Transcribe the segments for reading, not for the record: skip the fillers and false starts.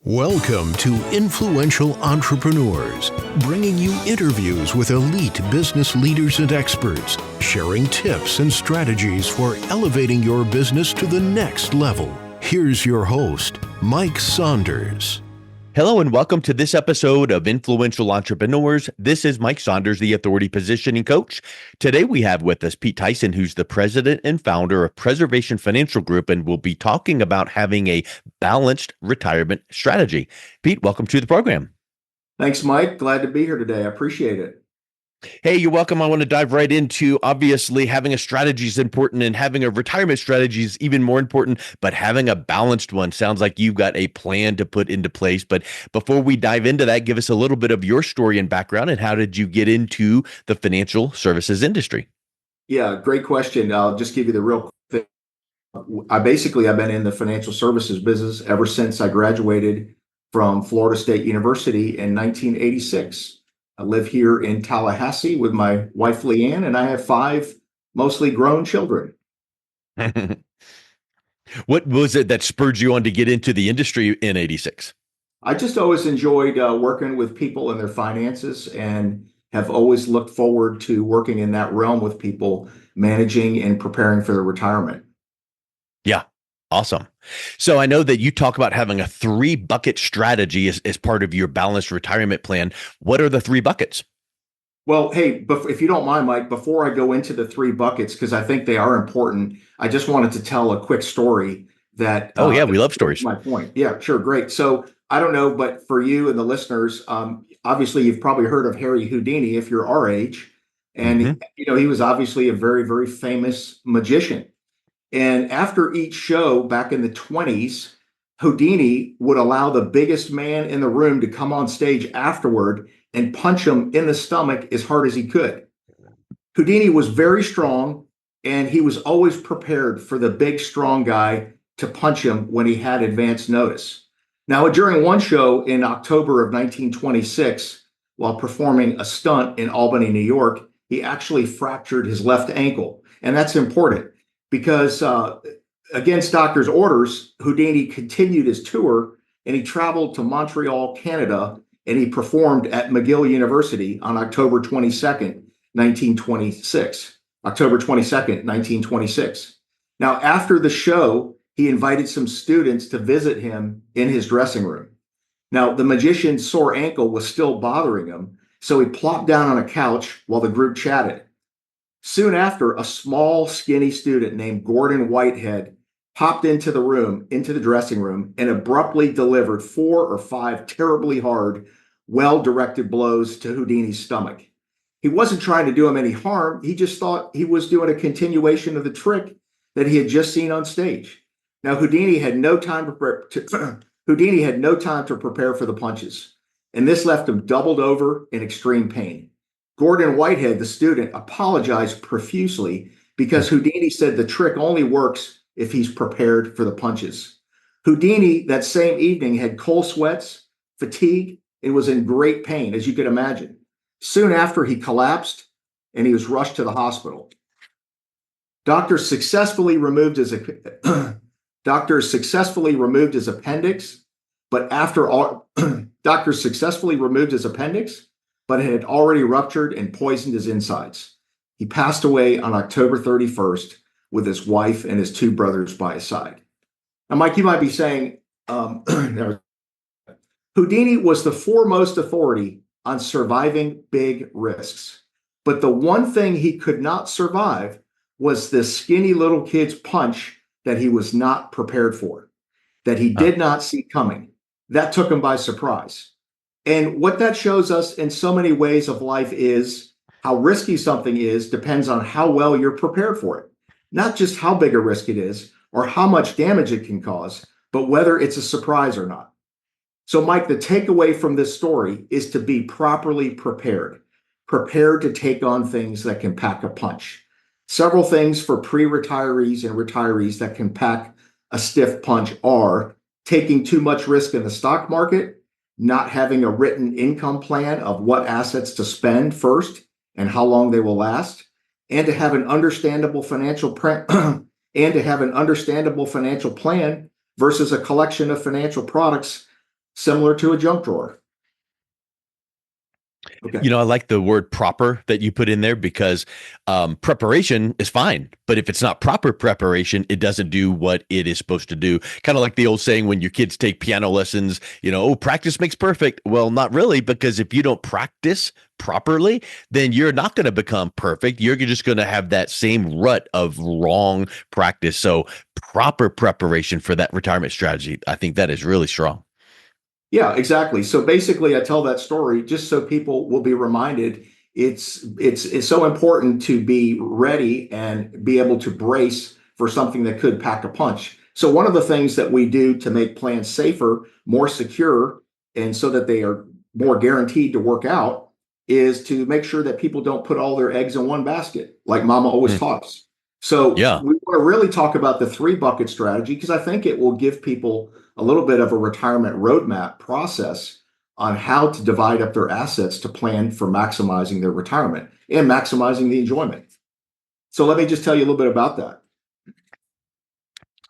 Welcome to Influential Entrepreneurs, bringing you interviews with elite business leaders and experts, sharing tips and strategies for elevating your business to the next level. Here's your host, Mike Saunders. Hello and welcome to this episode of Influential Entrepreneurs. This is Mike Saunders, the Authority Positioning Coach. Today we have with us Pete Tychsen, who's the president and founder of Preservation Financial Group, and we'll be talking about having a balanced retirement strategy. Pete, welcome to the program. Thanks, Mike. Glad to be here today. I appreciate it. Hey, you're welcome. I want to dive right into, obviously, having a strategy is important and having a retirement strategy is even more important, but having a balanced one sounds like you've got a plan to put into place. But before we dive into that, give us a little bit of your story and background and how did you get into the financial services industry? Yeah, great question. I'll just give you the real thing. I've been in the financial services business ever since I graduated from Florida State University in 1986. I live here in Tallahassee with my wife, Leanne, and I have 5 mostly grown children. What was it that spurred you on to get into the industry in 86? I just always enjoyed working with people and their finances and have always looked forward to working in that realm with people, managing and preparing for their retirement. Yeah. Awesome. So I know that you talk about having a 3-bucket strategy as part of your balanced retirement plan. What are the 3 buckets? Well, hey, if you don't mind, Mike, before I go into the 3 buckets, because I think they are important, I just wanted to tell a quick story that. Oh, yeah, we love stories. My point. Yeah, sure. Great. So I don't know, but for you and the listeners, obviously, you've probably heard of Harry Houdini if you're our age. And, he was obviously a very, very famous magician. And after each show back in the 20s, Houdini would allow the biggest man in the room to come on stage afterward and punch him in the stomach as hard as he could. Houdini was very strong, and he was always prepared for the big, strong guy to punch him when he had advance notice. Now, during one show in October of 1926, while performing a stunt in Albany, New York, he actually fractured his left ankle. And that's important. Because against doctor's orders, Houdini continued his tour and he traveled to Montreal, Canada, and he performed at McGill University on October 22nd, 1926. October 22nd, 1926. Now, after the show, he invited some students to visit him in his dressing room. Now, the magician's sore ankle was still bothering him, so he plopped down on a couch while the group chatted. Soon after, a small, skinny student named Gordon Whitehead popped into the dressing room, and abruptly delivered 4 or 5 terribly hard, well-directed blows to Houdini's stomach. He wasn't trying to do him any harm. He just thought he was doing a continuation of the trick that he had just seen on stage. Now, Houdini had no time to prepare for the punches, and this left him doubled over in extreme pain. Gordon Whitehead, the student, apologized profusely because Houdini said the trick only works if he's prepared for the punches. Houdini, that same evening, had cold sweats, fatigue, and was in great pain, as you could imagine. Soon after, he collapsed and he was rushed to the hospital. Doctors successfully removed his appendix, but but it had already ruptured and poisoned his insides. He passed away on October 31st with his wife and his 2 brothers by his side. Now, Mike, you might be saying, Houdini was the foremost authority on surviving big risks. But the one thing he could not survive was this skinny little kid's punch that he was not prepared for, that he did not see coming. That took him by surprise. And what that shows us in so many ways of life is how risky something is depends on how well you're prepared for it. Not just how big a risk it is or how much damage it can cause, but whether it's a surprise or not. So, Mike, the takeaway from this story is to be properly prepared to take on things that can pack a punch. Several things for pre-retirees and retirees that can pack a stiff punch are taking too much risk in the stock market, not having a written income plan of what assets to spend first and how long they will last, and to have an understandable financial plan versus a collection of financial products similar to a junk drawer. Okay. I like the word proper that you put in there because preparation is fine. But if it's not proper preparation, it doesn't do what it is supposed to do. Kind of like the old saying when your kids take piano lessons, oh, practice makes perfect. Well, not really, because if you don't practice properly, then you're not going to become perfect. You're just going to have that same rut of wrong practice. So proper preparation for that retirement strategy, I think that is really strong. Yeah, exactly. So basically, I tell that story just so people will be reminded it's so important to be ready and be able to brace for something that could pack a punch. So one of the things that we do to make plans safer, more secure, and so that they are more guaranteed to work out is to make sure that people don't put all their eggs in one basket, like Mama always taught us. So Yeah. we want to really talk about the three bucket strategy because I think it will give people a little bit of a retirement roadmap process on how to divide up their assets to plan for maximizing their retirement and maximizing the enjoyment. So let me just tell you a little bit about that.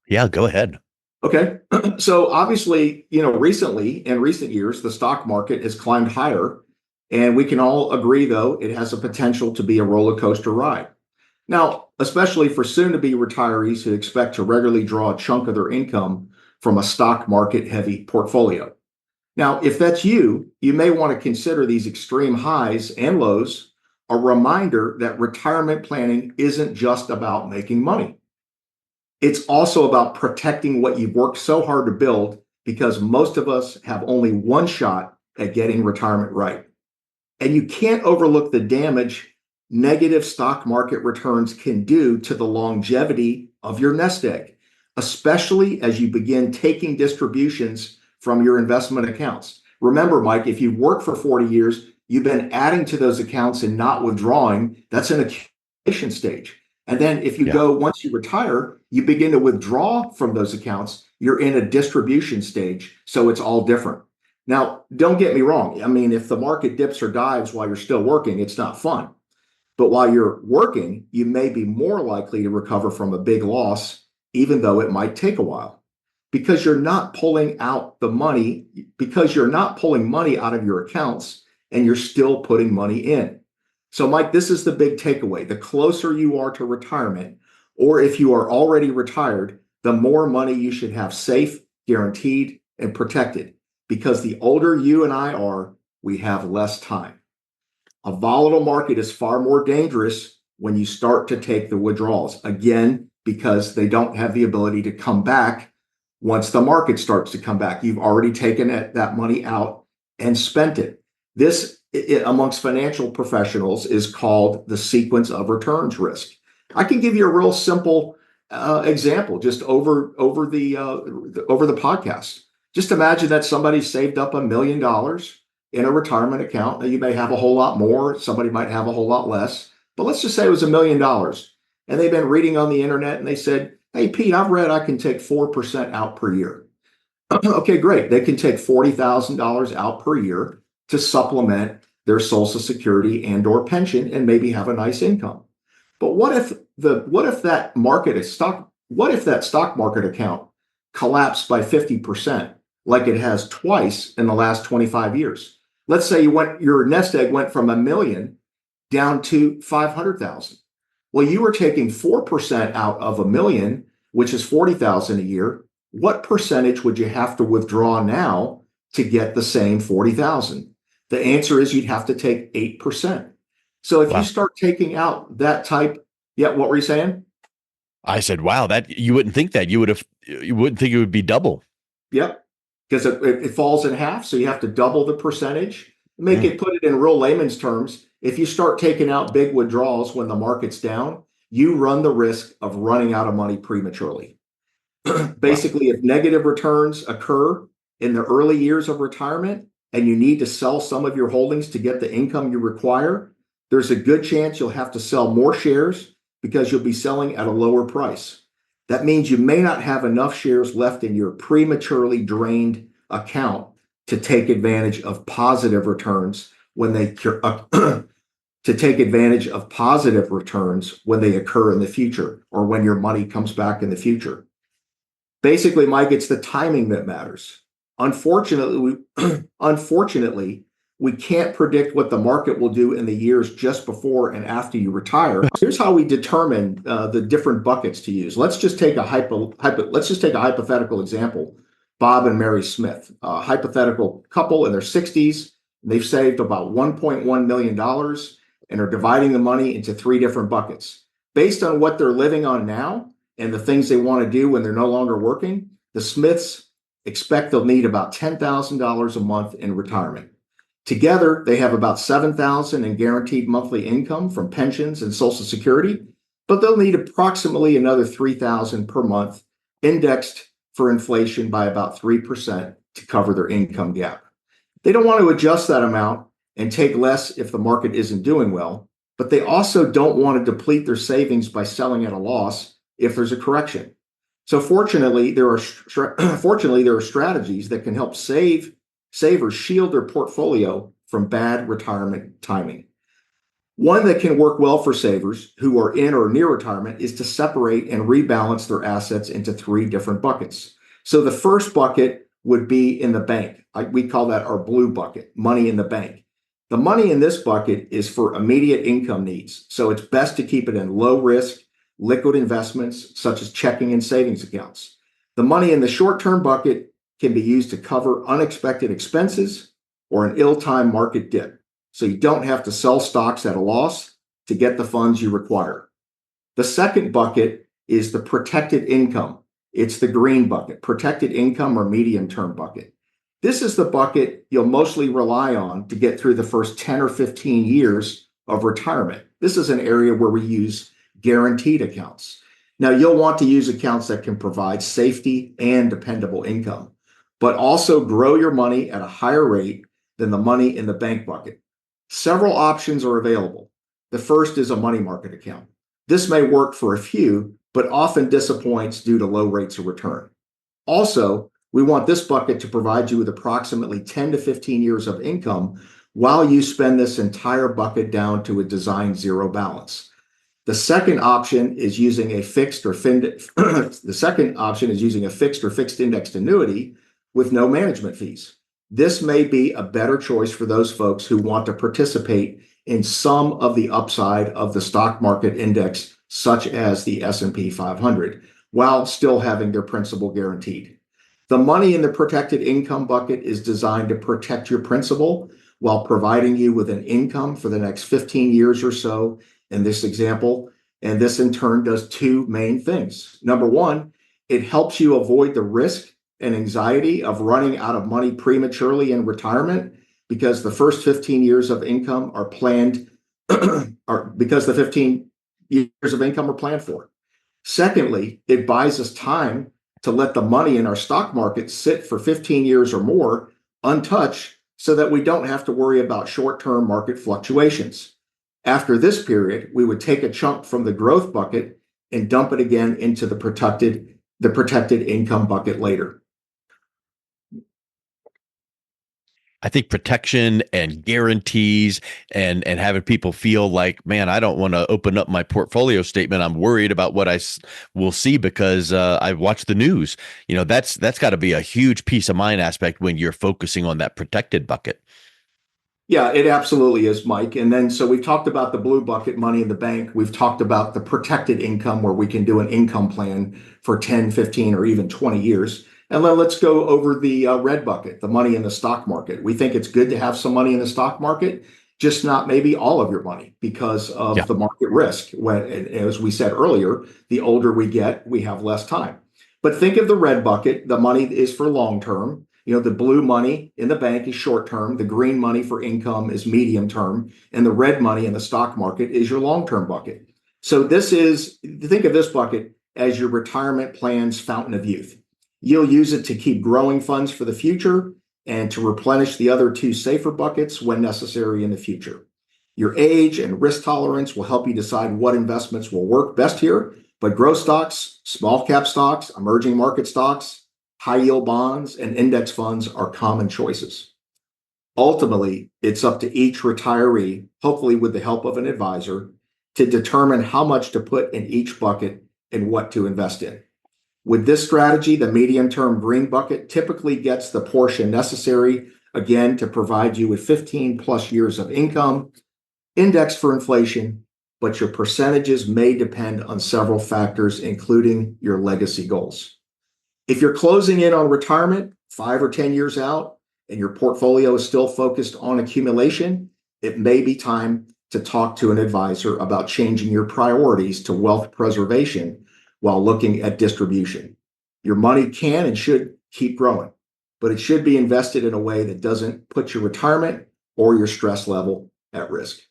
Yeah, go ahead. Okay. So obviously, recently in recent years, the stock market has climbed higher. And we can all agree, though, it has a potential to be a roller coaster ride. Now, especially for soon to be retirees who expect to regularly draw a chunk of their income from a stock market heavy portfolio. Now, if that's you, you may want to consider these extreme highs and lows a reminder that retirement planning isn't just about making money. It's also about protecting what you've worked so hard to build because most of us have only one shot at getting retirement right. And you can't overlook the damage negative stock market returns can do to the longevity of your nest egg, especially as you begin taking distributions from your investment accounts. Remember, Mike, if you've worked for 40 years, you've been adding to those accounts and not withdrawing. That's an accumulation stage. And then if you go, once you retire, you begin to withdraw from those accounts, you're in a distribution stage. So it's all different. Now, don't get me wrong. I mean, if the market dips or dives while you're still working, it's not fun. But while you're working, you may be more likely to recover from a big loss, even though it might take a while, because you're not pulling out the money, because you're not pulling money out of your accounts and you're still putting money in. So, Mike, this is the big takeaway. The closer you are to retirement, or if you are already retired, the more money you should have safe, guaranteed, and protected. Because the older you and I are, we have less time. A volatile market is far more dangerous when you start to take the withdrawals. Again, because they don't have the ability to come back once the market starts to come back. You've already taken that money out and spent it. This, amongst financial professionals, is called the sequence of returns risk. I can give you a real simple example just over the podcast. Just imagine that somebody saved up $1 million in a retirement account. Now, you may have a whole lot more. Somebody might have a whole lot less. But let's just say it was $1 million. And they've been reading on the internet and they said, hey, Pete, I've read I can take 4% out per year. Okay, great. They can take $40,000 out per year to supplement their Social Security and or pension and maybe have a nice income. But what if that stock market account collapsed by 50%? Like it has twice in the last 25 years. Let's say your nest egg went from $1 million down to 500,000. Well, you were taking 4% out of $1 million, which is 40,000 a year. What percentage would you have to withdraw now to get the same 40,000? The answer is you'd have to take 8%. So if you start taking out that type, what were you saying? I said, wow, that you wouldn't think that you wouldn't think it would be double. Yep. Because it falls in half. So you have to double the percentage. Put it in real layman's terms. If you start taking out big withdrawals when the market's down, you run the risk of running out of money prematurely. Basically, if negative returns occur in the early years of retirement and you need to sell some of your holdings to get the income you require, there's a good chance you'll have to sell more shares because you'll be selling at a lower price. That means you may not have enough shares left in your prematurely drained account to take advantage of positive returns when they occur in the future or when your money comes back in the future. Basically, Mike, it's the timing that matters. Unfortunately, unfortunately, we can't predict what the market will do in the years just before and after you retire. Here's how we determine the different buckets to use. Let's just take a hypothetical example. Bob and Mary Smith, a hypothetical couple in their 60s. They've saved about $1.1 million and are dividing the money into three different buckets. Based on what they're living on now and the things they want to do when they're no longer working, the Smiths expect they'll need about $10,000 a month in retirement. Together, they have about $7,000 in guaranteed monthly income from pensions and Social Security, but they'll need approximately another $3,000 per month, indexed for inflation by about 3% to cover their income gap. They don't want to adjust that amount and take less if the market isn't doing well, but they also don't want to deplete their savings by selling at a loss if there's a correction. So fortunately, there are strategies that can help savers shield their portfolio from bad retirement timing. One that can work well for savers who are in or near retirement is to separate and rebalance their assets into three different buckets. So the first bucket would be in the bank. We call that our blue bucket, money in the bank. The money in this bucket is for immediate income needs. So it's best to keep it in low risk, liquid investments such as checking and savings accounts. The money in the short-term bucket can be used to cover unexpected expenses or an ill-timed market dip, so you don't have to sell stocks at a loss to get the funds you require. The second bucket is the protected income. It's the green bucket, protected income or medium-term bucket. This is the bucket you'll mostly rely on to get through the first 10 or 15 years of retirement. This is an area where we use guaranteed accounts. Now, you'll want to use accounts that can provide safety and dependable income, but also grow your money at a higher rate than the money in the bank bucket. Several options are available. The first is a money market account. This may work for a few, but often disappoints due to low rates of return. Also, we want this bucket to provide you with approximately 10 to 15 years of income while you spend this entire bucket down to a designed zero balance. The second option is using a fixed or fixed indexed annuity with no management fees. This may be a better choice for those folks who want to participate in some of the upside of the stock market index, such as the S&P 500, while still having their principal guaranteed. The money in the protected income bucket is designed to protect your principal while providing you with an income for the next 15 years or so in this example. And this in turn does two main things. Number one, it helps you avoid the risk and anxiety of running out of money prematurely in retirement because the first 15 years of income are planned, because the 15 years of income are planned for. Secondly, it buys us time to let the money in our stock market sit for 15 years or more untouched so that we don't have to worry about short-term market fluctuations. After this period, we would take a chunk from the growth bucket and dump it again into the protected income bucket later. I think protection and guarantees and having people feel like, man, I don't want to open up my portfolio statement. I'm worried about what I will see because I watch the news. You know, that's got to be a huge peace of mind aspect when you're focusing on that protected bucket. Yeah, it absolutely is, Mike. And then, so we've talked about the blue bucket, money in the bank. We've talked about the protected income where we can do an income plan for 10, 15, or even 20 years. And then let's go over the red bucket, the money in the stock market. We think it's good to have some money in the stock market, just not maybe all of your money because of the market risk. When, as we said earlier, the older we get, we have less time. But think of the red bucket. The money is for long term. You know, the blue money in the bank is short term. The green money for income is medium term. And the red money in the stock market is your long term bucket. So think of this bucket as your retirement plan's fountain of youth. You'll use it to keep growing funds for the future and to replenish the other two safer buckets when necessary in the future. Your age and risk tolerance will help you decide what investments will work best here, but growth stocks, small cap stocks, emerging market stocks, high yield bonds, and index funds are common choices. Ultimately, it's up to each retiree, hopefully with the help of an advisor, to determine how much to put in each bucket and what to invest in. With this strategy, the medium-term green bucket typically gets the portion necessary, again, to provide you with 15 plus years of income, indexed for inflation, but your percentages may depend on several factors, including your legacy goals. If you're closing in on retirement 5 or 10 years out and your portfolio is still focused on accumulation, it may be time to talk to an advisor about changing your priorities to wealth preservation while looking at distribution. Your money can and should keep growing, but it should be invested in a way that doesn't put your retirement or your stress level at risk.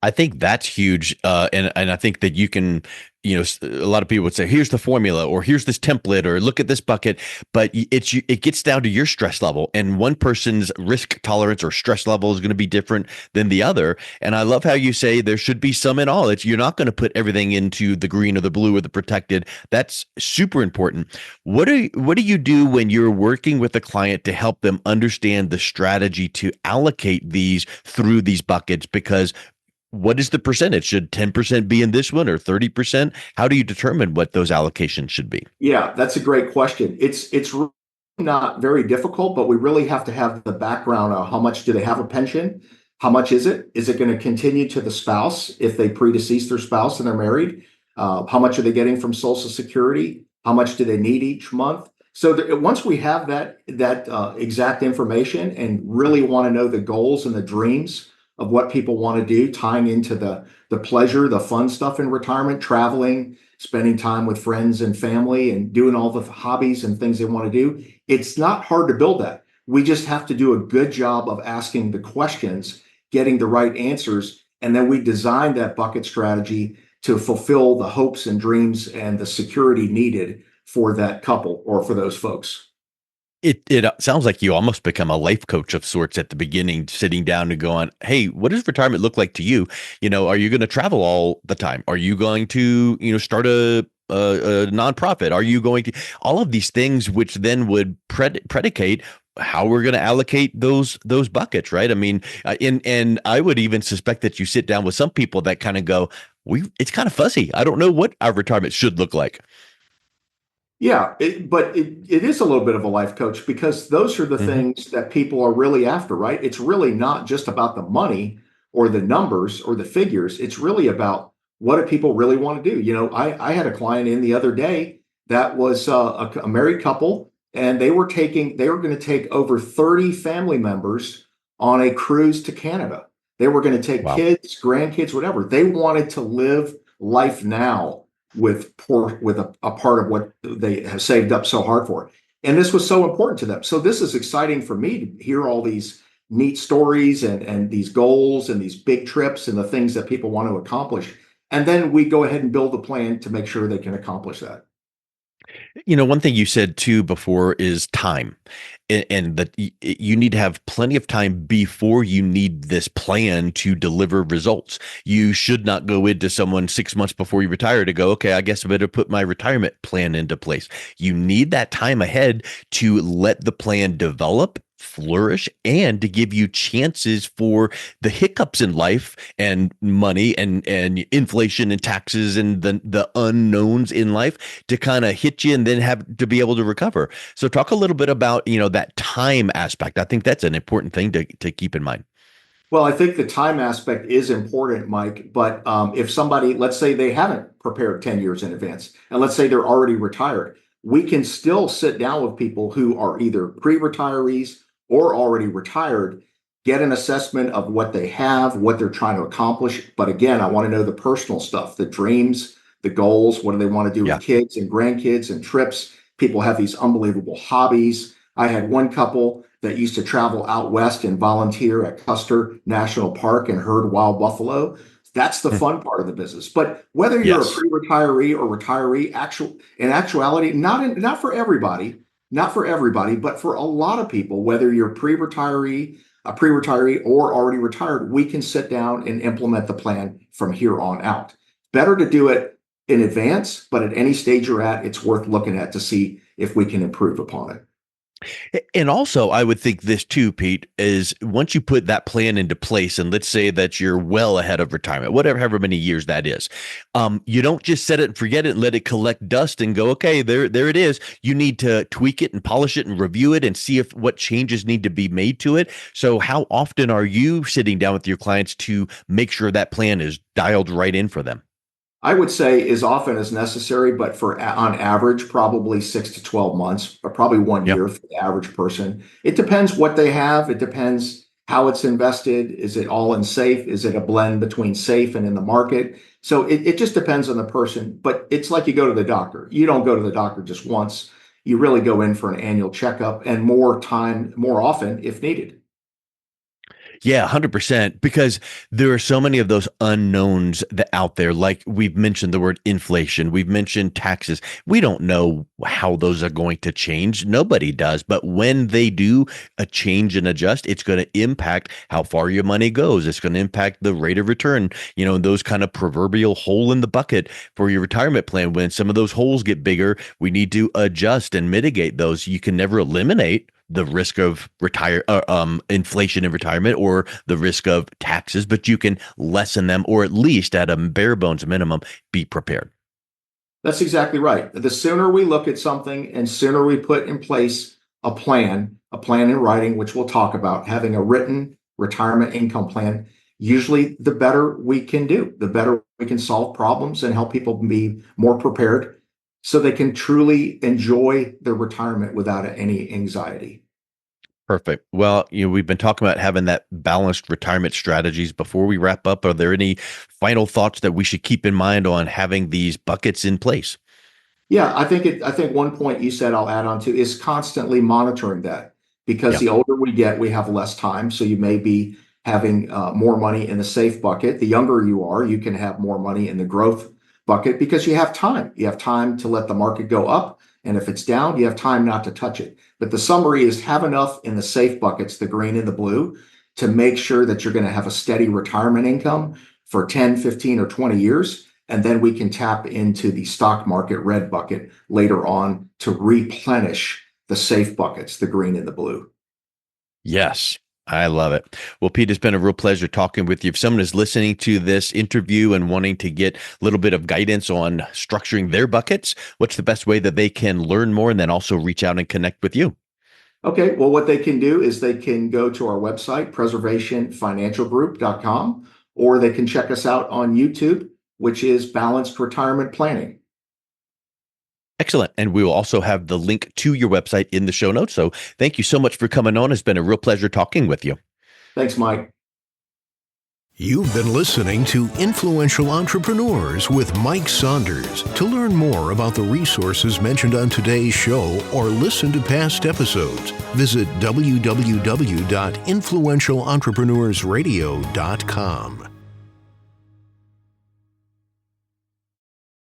I think that's huge, and I think that you can, a lot of people would say, "Here's the formula," or "Here's this template," or "Look at this bucket," but it gets down to your stress level, and one person's risk tolerance or stress level is going to be different than the other. And I love how you say there should be some in all. You're not going to put everything into the green or the blue or the protected. That's super important. What do you do when you're working with a client to help them understand the strategy to allocate these through these buckets? Because what is the percentage? Should 10% be in this one or 30%? How do you determine what those allocations should be? Yeah, that's a great question. It's really not very difficult, but we really have to have the background of how much do they have a pension? How much is it? Is it going to continue to the spouse if they predecease their spouse and they're married? How much are they getting from Social Security? How much do they need each month? So once we have that exact information and really want to know the goals and the dreams of what people want to do, tying into the pleasure, the fun stuff in retirement, traveling, spending time with friends and family, and doing all the hobbies and things they want to do, it's not hard to build that. We just have to do a good job of asking the questions, getting the right answers, and then we design that bucket strategy to fulfill the hopes and dreams and the security needed for that couple or for those folks. It sounds like you almost become a life coach of sorts at the beginning, sitting down and going, "Hey, what does retirement look like to you? Are you going to travel all the time? Are you going to, start a nonprofit? Are you going to all of these things, which then would predicate how we're going to allocate those buckets, right? I mean, and I would even suspect that you sit down with some people that kind of go, it's kind of fuzzy. I don't know what our retirement should look like." Yeah, but it is a little bit of a life coach because those are the Hmm. things that people are really after, right? It's really not just about the money or the numbers or the figures. It's really about what do people really want to do. I had a client in the other day that was a married couple, and they were going to take over 30 family members on a cruise to Canada. They were going to take Wow. kids, grandkids, whatever. They wanted to live life now with a part of what they have saved up so hard for. And this was so important to them. So this is exciting for me to hear all these neat stories and these goals and these big trips and the things that people want to accomplish. And then we go ahead and build a plan to make sure they can accomplish that. One thing you said too before is time, and that you need to have plenty of time before you need this plan to deliver results. You should not go into someone 6 months before you retire to go, "Okay, I guess I better put my retirement plan into place." You need that time ahead to let the plan develop, flourish, and to give you chances for the hiccups in life and money and inflation and taxes and the unknowns in life to kind of hit you and then have to be able to recover. So talk a little bit about, that time aspect. I think that's an important thing to keep in mind. Well, I think the time aspect is important, Mike. But if somebody, let's say they haven't prepared 10 years in advance, and let's say they're already retired, we can still sit down with people who are either pre-retirees or already retired, get an assessment of what they have, what they're trying to accomplish. But again, I want to know the personal stuff, the dreams, the goals. What do they want to do Yeah. with kids and grandkids and trips? People have these unbelievable hobbies. I had one couple that used to travel out west and volunteer at Custer National Park and herd wild buffalo. That's the Hmm. fun part of the business. But whether you're a Yes. pre-retiree or retiree, in actuality, not for everybody, not for everybody, but for a lot of people, whether you're a pre-retiree or already retired, we can sit down and implement the plan from here on out. Better to do it in advance, but at any stage you're at, it's worth looking at to see if we can improve upon it. And also, I would think this too, Pete, is once you put that plan into place, and let's say that you're well ahead of retirement, whatever, however many years that is, you don't just set it and forget it and let it collect dust and go, okay, there it is. You need to tweak it and polish it and review it and see if what changes need to be made to it. So, how often are you sitting down with your clients to make sure that plan is dialed right in for them? I would say as often as necessary, but on average, probably 6 to 12 months, but probably one Yep. year for the average person. It depends what they have. It depends how it's invested. Is it all in safe? Is it a blend between safe and in the market? So it just depends on the person, but it's like you go to the doctor. You don't go to the doctor just once. You really go in for an annual checkup and more often if needed. Yeah, 100%. Because there are so many of those unknowns that out there. Like we've mentioned the word inflation, we've mentioned taxes. We don't know how those are going to change. Nobody does. But when they do a change and adjust, it's going to impact how far your money goes. It's going to impact the rate of return, those kind of proverbial hole in the bucket for your retirement plan. When some of those holes get bigger, we need to adjust and mitigate those. You can never eliminate the risk of inflation in retirement or the risk of taxes, but you can lessen them, or at least at a bare bones minimum, be prepared. That's exactly right. The sooner we look at something and sooner we put in place a plan in writing, which we'll talk about, having a written retirement income plan, usually the better we can do, the better we can solve problems and help people be more prepared so they can truly enjoy their retirement without any anxiety. Perfect. Well, we've been talking about having that balanced retirement strategies. Before we wrap up, are there any final thoughts that we should keep in mind on having these buckets in place? Yeah, I think one point you said I'll add on to is constantly monitoring that because Yeah. the older we get, we have less time. So you may be having more money in the safe bucket. The younger you are, you can have more money in the growth bucket because you have time. You have time to let the market go up. And if it's down, you have time not to touch it. But the summary is have enough in the safe buckets, the green and the blue, to make sure that you're going to have a steady retirement income for 10, 15, or 20 years. And then we can tap into the stock market red bucket later on to replenish the safe buckets, the green and the blue. Yes. I love it. Well, Pete, it's been a real pleasure talking with you. If someone is listening to this interview and wanting to get a little bit of guidance on structuring their buckets, what's the best way that they can learn more and then also reach out and connect with you? Okay, well, what they can do is they can go to our website, preservationfinancialgroup.com, or they can check us out on YouTube, which is Balanced Retirement Planning. Excellent. And we will also have the link to your website in the show notes. So thank you so much for coming on. It's been a real pleasure talking with you. Thanks, Mike. You've been listening to Influential Entrepreneurs with Mike Saunders. To learn more about the resources mentioned on today's show or listen to past episodes, visit www.influentialentrepreneursradio.com.